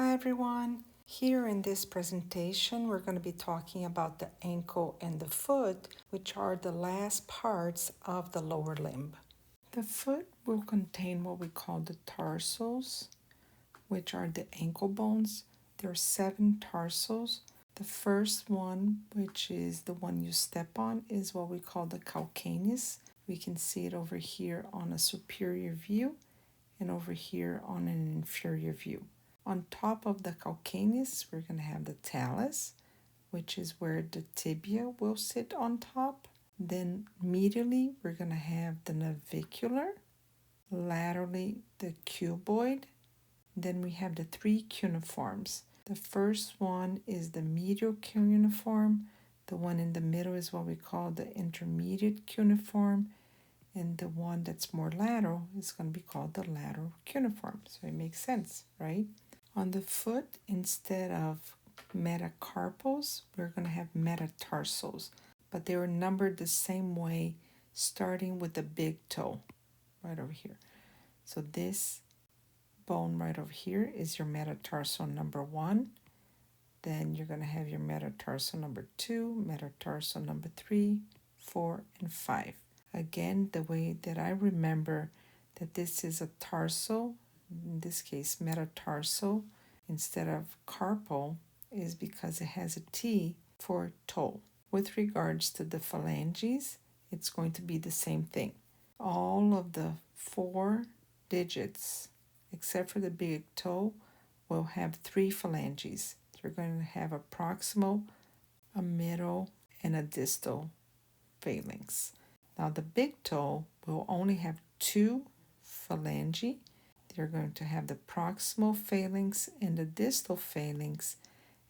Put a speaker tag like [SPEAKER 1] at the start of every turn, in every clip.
[SPEAKER 1] Hi everyone. Here in this presentation, we're going to be talking about the ankle and the foot, which are the last parts of the lower limb. The foot will contain what we call the tarsals, which are the ankle bones. There are 7 tarsals. The first one, which is the one you step on, is what we call the calcaneus. We can see it over here on a superior view and over here on an inferior view. On top of the calcaneus, we're going to have the talus, which is where the tibia will sit on top. Then medially, we're going to have the navicular, laterally the cuboid. Then we have the 3 cuneiforms. The first one is the medial cuneiform. The one in the middle is what we call the intermediate cuneiform. And the one that's more lateral is going to be called the lateral cuneiform. So it makes sense, right? On the foot, instead of metacarpals, we're going to have metatarsals, but they were numbered the same way, starting with the big toe, right over here. So this bone right over here is your metatarsal number 1. Then you're going to have your metatarsal number 2, metatarsal number 3, 4, and 5. Again, the way that I remember that this is a tarsal, in this case metatarsal, instead of carpal, is because it has a T for toe. With regards to the phalanges, it's going to be the same thing. All of the 4 digits, except for the big toe, will have 3 phalanges. They're going to have a proximal, a middle, and a distal phalanx. Now the big toe will only have 2 phalanges. They're going to have the proximal phalanx and the distal phalanx,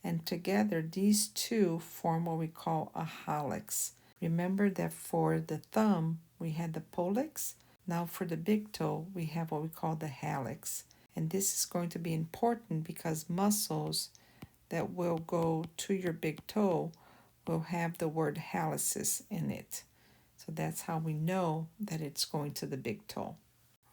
[SPEAKER 1] and together these 2 form what we call a hallux. Remember that for the thumb we had the pollex. Now for the big toe we have what we call the hallux, and this is going to be important because muscles that will go to your big toe will have the word hallucis in it. So that's how we know that it's going to the big toe.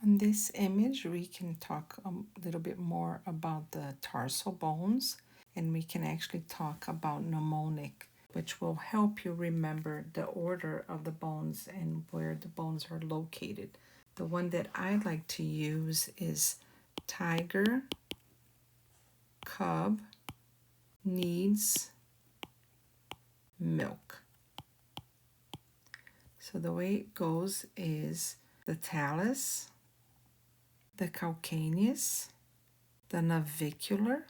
[SPEAKER 1] On this image, we can talk a little bit more about the tarsal bones, and we can actually talk about mnemonic, which will help you remember the order of the bones and where the bones are located. The one that I like to use is tiger, cub, needs, milk. So the way it goes is the talus, the calcaneus, the navicular.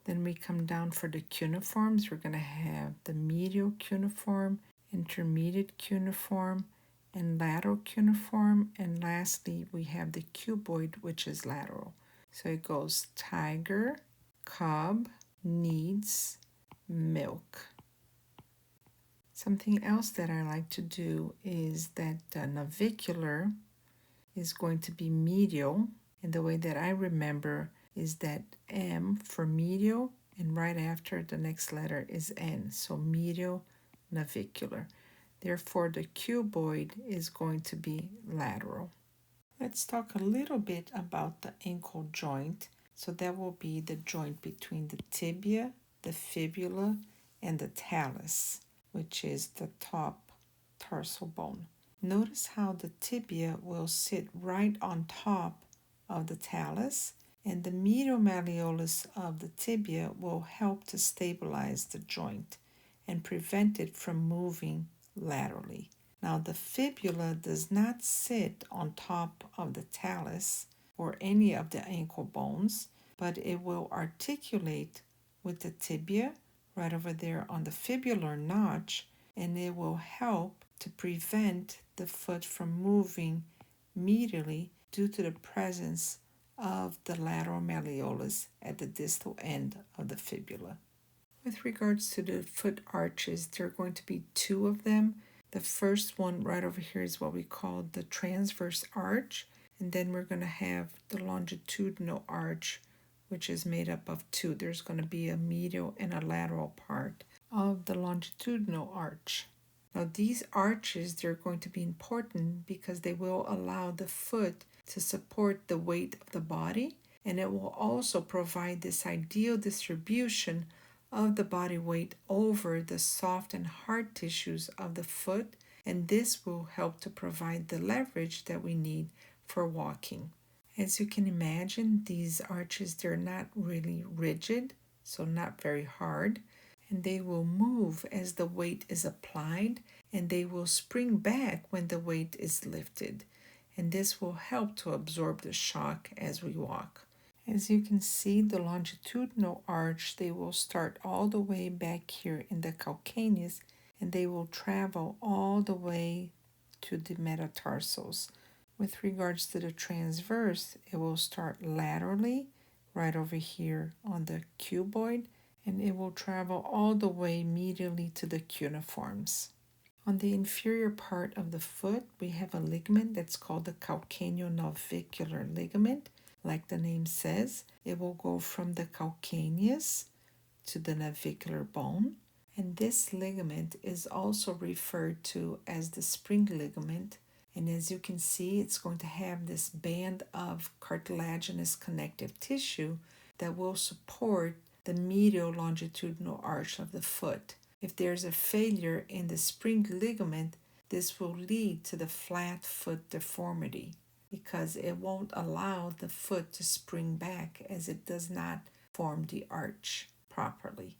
[SPEAKER 1] Then we come down for the cuneiforms. We're going to have the medial cuneiform, intermediate cuneiform, and lateral cuneiform. And lastly, we have the cuboid, which is lateral. So it goes tiger, cub, needs, milk. Something else that I like to do is that the navicular is going to be medial, and the way that I remember is that M for medial, and right after the next letter is N, so medial navicular. Therefore, the cuboid is going to be lateral. Let's talk a little bit about the ankle joint. So that will be the joint between the tibia, the fibula, and the talus, which is the top tarsal bone. Notice how the tibia will sit right on top of the talus, and the medial malleolus of the tibia will help to stabilize the joint and prevent it from moving laterally. Now the fibula does not sit on top of the talus or any of the ankle bones, but it will articulate with the tibia right over there on the fibular notch, and it will help to prevent the foot from moving medially due to the presence of the lateral malleolus at the distal end of the fibula. With regards to the foot arches, there are going to be 2 of them. The first one right over here is what we call the transverse arch, and then we're going to have the longitudinal arch, which is made up of 2. There's going to be a medial and a lateral part of the longitudinal arch. Now these arches, they're going to be important because they will allow the foot to support the weight of the body, and it will also provide this ideal distribution of the body weight over the soft and hard tissues of the foot, and this will help to provide the leverage that we need for walking. As you can imagine, these arches, they're not really rigid, so not very hard, and they will move as the weight is applied, and they will spring back when the weight is lifted, and this will help to absorb the shock as we walk. As you can see, the longitudinal arch, they will start all the way back here in the calcaneus, and they will travel all the way to the metatarsals. With regards to the transverse, it will start laterally, right over here on the cuboid, and it will travel all the way medially to the cuneiforms. On the inferior part of the foot, we have a ligament that's called the calcaneonavicular ligament. Like the name says, it will go from the calcaneus to the navicular bone. And this ligament is also referred to as the spring ligament. And as you can see, it's going to have this band of cartilaginous connective tissue that will support the medial longitudinal arch of the foot. If there's a failure in the spring ligament, this will lead to the flat foot deformity because it won't allow the foot to spring back as it does not form the arch properly.